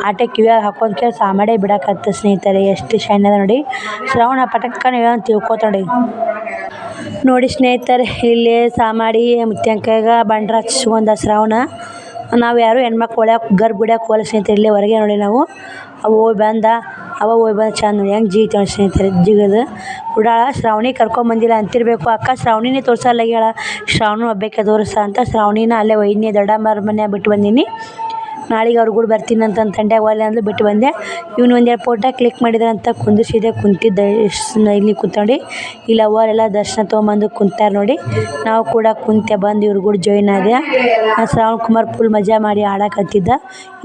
ಆಟೆ ಕಿವಿಯಾಗ ಹಾಕೊಂಡ್ಕೆ ಸಾಮಾಡೇ ಬಿಡಕತ್ತ ಸ್ನೇಹಿತರೆ. ಎಷ್ಟು ಶೈನ್ ಅದ ನೋಡಿ. ಶ್ರಾವಣ ಪಟಕ್ಕನ ಅಂತ ತಿಳ್ಕೊತ ನೋಡಿ ಸ್ನೇಹಿತರೆ. ಇಲ್ಲಿ ಸಾಮಾಡಿ ಮುತ್ಯಂಕಾಗ ಬಂಡ್ರ ಹಚ್ಕೊಂಡ ಶ್ರಾವಣ. ನಾವು ಯಾರು ಹೆಣ್ಮಕ್ಳು ಒಳ್ಯಾಕೆ ಗರ್ಭ ಗುಡಿಯಾಕೆ ಹೋಗಲ್ಲ ಸ್ನೇಹಿತರೆ, ಇಲ್ಲೇ ಹೊರಗೆ ನೋಡಿ ನಾವು. ಅವು ಹೋಗಿ ಬಂದ ಚಂದ ನೋಡಿ ಹೆಂಗೆ ಜಿಗಿತಾವೆ ಸ್ನೇಹಿತರೆ. ಜಿಗದು ಉಡಾಳ ಶ್ರಾವಣಿ ಕರ್ಕೊಂಬಂದಿಲ್ಲ ಅಂತಿರಬೇಕು. ಅಕ್ಕ ಶ್ರಾವಣಿನೇ ತೋರ್ಸಲ್ಲಾಗ್ಯಾಳ, ಶ್ರಾವಣ ಒಬ್ಬಾಕೆ ತೋರಿಸ ಅಂತ ಶ್ರಾವಣಿನ ಅಲ್ಲೇ ವೈನಿ ದೊಡ್ಡಮ್ಮರ ಮನ್ಯಾಗ ಬಿಟ್ಟು ಬಂದೀನಿ. ನಾಳೆಗೆ ಅವ್ರ ಕೂಡ ಬರ್ತೀನಿ ಅಂತ ತಂಡ್ಯಾಗ ಒಲ್ಲೆ ಅಂದ್ಲು, ಬಿಟ್ಟು ಬಂದೆ. ಇವನು ಒಂದೆರಡು ಫೋಟೋ ಕ್ಲಿಕ್ ಮಾಡಿದ್ರಂತ ಕುಂದಿಸಿದೆ. ಕುಂತಿದ್ದೆ ಇಲ್ಲಿ ಕುತ್ಕೊಂಡು ಇಲ್ಲ ಅವರೆಲ್ಲ ದರ್ಶನ ತೊಗೊಂಬಂದು ಕುಂತಾರೆ ನೋಡಿ. ನಾವು ಕೂಡ ಕುಂತೆ ಬಂದು ಇವ್ರು ಕೂಡ ಜಾಯ್ನ್ ಆದೆ. ಶ್ರಾವಣ್ ಕುಮಾರ್ ಫುಲ್ ಮಜಾ ಮಾಡಿ ಆಡಕತ್ತಿದ್ದ.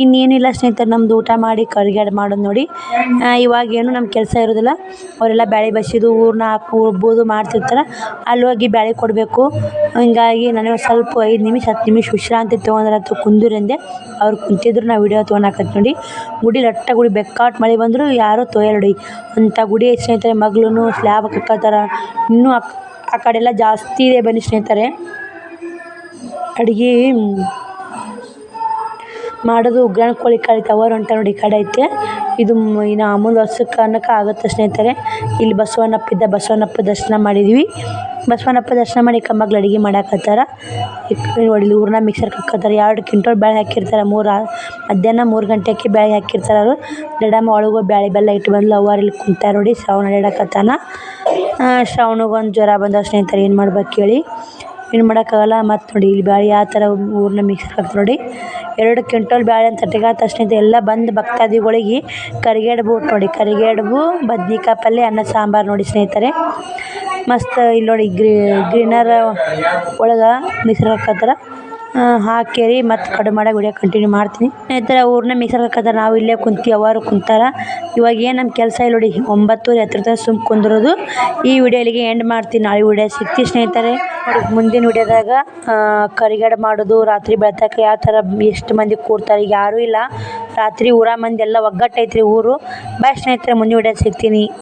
ಇನ್ನೇನಿಲ್ಲ ಸ್ನೇಹಿತರೆ, ನಮ್ಮದು ಊಟ ಮಾಡಿ ಕರಿಗೇಡು ಮಾಡೋದು ನೋಡಿ. ಇವಾಗ ಏನು ನಮ್ಮ ಕೆಲಸ ಇರೋದಿಲ್ಲ. ಅವರೆಲ್ಲ ಬ್ಯಾಳೆ ಬಸಿದು ಊರನ್ನ ಉಬ್ಬೋದು ಮಾಡ್ತಿರ್ತಾರೆ, ಅಲ್ಲಿ ಹೋಗಿ ಬ್ಯಾಳೆ ಕೊಡಬೇಕು. ಹಿಂಗಾಗಿ ನನಗೆ ಸ್ವಲ್ಪ 5 ನಿಮಿಷ 10 ನಿಮಿಷ ವಿಶ್ರಾಂತಿ ತೊಗೊಂಡ್ರಂತ ಕುಂದೂರಿಂದೆ. ಅವ್ರು ಕುಂತಿದ್ರು, ನಾವು ವಿಡಿಯೋ ತೊಗೊಳಕತ್ತಿ ನೋಡಿ. ಗುಡಿ ಲಟ್ಟ ಗುಡಿ ಬೆಕ್ಕಾಟ್ ಮಳೆ ಬಂದರೂ ಯಾರೂ ತೊಯ್ಯಲ್ಲ ನೋಡಿ ಅಂಥ ಗುಡಿ ಸ್ನೇಹಿತರೆ. ಮಗ್ಲೂ ಸ್ಲ್ಯಾಬ್ ಕಕ್ಕತ್ತಾರ. ಇನ್ನೂ ಆ ಕಡೆ ಎಲ್ಲ ಜಾಸ್ತಿ ಇದೆ. ಬನ್ನಿ ಸ್ನೇಹಿತರೆ, ಅಡುಗೆ ಮಾಡೋದು ಉಗ್ರಾಣ ಕೋಳಿ ಕಾಳಿ ತವರ್ ಹೊಂಟ ನೋಡಿ. ಈ ಕಡೆ ಐತೆ ಇದು. ಇನ್ನು ಅಮೂಲ್ ವರ್ಷಕ್ಕೆ ಅನ್ನಕ್ಕೆ ಆಗುತ್ತೆ ಸ್ನೇಹಿತರೆ. ಇಲ್ಲಿ ಬಸವಣ್ಣಪ್ಪ ಬಸವಣ್ಣಪ್ಪ ದರ್ಶನ ಮಾಡಿದ್ವಿ. ಬಸವಣ್ಣಪ್ಪ ದರ್ಶನ ಮಾಡಿ ಕಮ್ಮಗ್ಳು ಅಡುಗೆ ಮಾಡಾಕತ್ತಾರ. ನೋಡಿ ಇಲ್ಲಿ ಊರನ್ನ ಮಿಕ್ಸರ್ ಕಕ್ಕತ್ತಾರೆ. 2 ಕ್ವಿಂಟಲ್ ಬ್ಯಾಳೆ ಹಾಕಿರ್ತಾರೆ. ಮಧ್ಯಾಹ್ನ 3 ಗಂಟೆಗೆ ಬ್ಯಾಳೆ ಹಾಕಿರ್ತಾರೆ ಅವರು. ದೊಡ್ಡಮ್ಮ ಒಳಗೋ ಬ್ಯಾಳೆ ಬೆಲ್ಲ ಇಟ್ಟು ಬಂದ್ಲು. ಅವ್ರು ಇಲ್ಲಿ ಕುಂತಾರೆ ನೋಡಿ. ಶ್ರಾವಣ ಅಡ್ಯಾಡಕತ್ತಾನ. ಶ್ರಾವಣಿಗೊಂದು ಜ್ವರ ಬಂದ ಸ್ನೇಹಿತರೆ, ಏನು ಮಾಡ್ಬೇಕು ಹೇಳಿ, ಏನು ಮಾಡೋಕ್ಕಾಗಲ್ಲ. ಮತ್ತು ನೋಡಿ ಇಲ್ಲಿ ಬ್ಯಾಳೆ ಯಾವ ಥರ ಊರನ್ನ ಮಿಕ್ಸರ್ ಹಾಕ್ತಾರೆ ನೋಡಿ. 2 ಕ್ವಿಂಟಲ್ ಬ್ಯಾಳೆ ಅಂತ ತಟ್ಟೆಗಾತ ಸ್ನೇಹಿತರೆ. ಎಲ್ಲ ಬಂದು ಭಕ್ತಾದಿಗಳಿಗೆ ಕರಿಗೇಡ್ಬು ನೋಡಿ. ಕರಿಗೇಡ್ಬು ಬದ್ನಿಕಾಯಿ ಪಲ್ಯ ಅನ್ನ ಸಾಂಬಾರು ನೋಡಿ ಸ್ನೇಹಿತರೆ. ಮಸ್ತ್ ಇಲ್ಲಿ ನೋಡಿ ಗ್ರೀನರ್ ಒಳಗೆ ಮಿಕ್ಸರ್ ಹಾಕತ್ತಾರ. ಹಾಕೇರಿ ಮತ್ತು ಕಡಿಮೆ ಮಾಡೋ ವಿಡಿಯೋ ಕಂಟಿನ್ಯೂ ಮಾಡ್ತೀನಿ ಸ್ನೇಹಿತರೆ. ಊರನ್ನ ಮಿಕ್ಸರ್ ಹಾಕತ್ತಾರೆ, ನಾವು ಇಲ್ಲೇ ಕುಂತೀವಿ, ಅವರು ಕುಂತಾರ. ಇವಾಗ ಏನು ನಮ್ಮ ಕೆಲಸ ಇಲ್ಲ ನೋಡಿ. 9:10 ಹತ್ತಿರ ಸುಮ್ಮ ಕುಂದಿರೋದು. ಈ ವಿಡಿಯೋ ಇಲ್ಲಿಗೆ ಎಂಡ್ ಮಾಡ್ತೀನಿ. ನಾಳೆ ವಿಡಿಯೋ ಸಿಗ್ತೀವಿ ಸ್ನೇಹಿತರೆ. ನೋಡಿ ಮುಂದಿನ ವಿಡಿಯೋದಾಗ ಕರಿಗೇಡು ಮಾಡೋದು, ರಾತ್ರಿ ಬೆಳ್ತಕ್ಕೆ ಯಾವ ಥರ ಎಷ್ಟು ಮಂದಿ ಕೂಡ್ತಾರೆ. ಈಗ ಯಾರೂ ಇಲ್ಲ ರಾತ್ರಿ. ಊರ ಮಂದಿ ಎಲ್ಲ ಒಗ್ಗಟ್ಟೈತ್ರಿ ಊರು. ಬಾಯ್ ಸ್ನೇಹಿತರೆ, ಮುಂದಿನ ವಿಡಿಯೋ ಸಿಗ್ತೀನಿ.